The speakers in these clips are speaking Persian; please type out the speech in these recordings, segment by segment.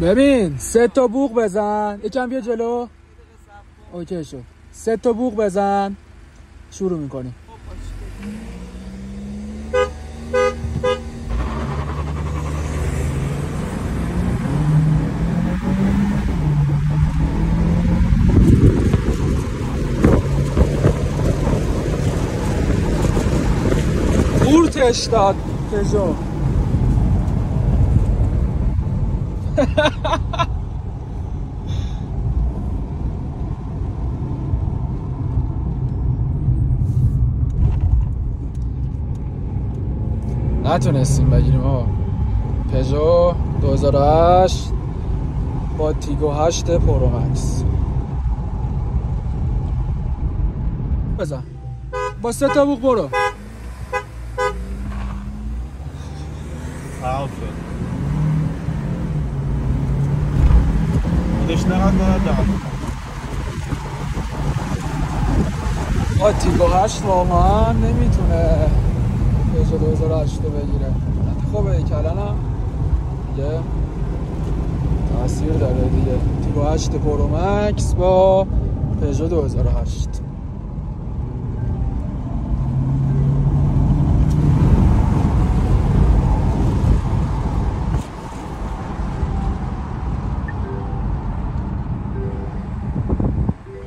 ببین 3 تا بوق بزن، یکم بیا جلو. اوکی شد. 3 تا بوق بزن، شروع میکنیم. قورتش داد پژو. نتونستیم بگیریم آقا. پژو 2008 با تیگو 8 پرو مکس. بزن با 3 تا بوق برو. خراب شد. خودش نقد دارد با تیگو 8 واقعا نمیتونه پژو 2008 بگیره. خوبه کلن هم دیگه تاثیر داره دیگه. تیگو 8 پرو مکس با پژو 2008.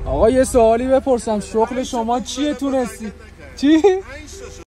آقا یه سوالی بپرسم، شغل شما چیه؟ تونستی چی؟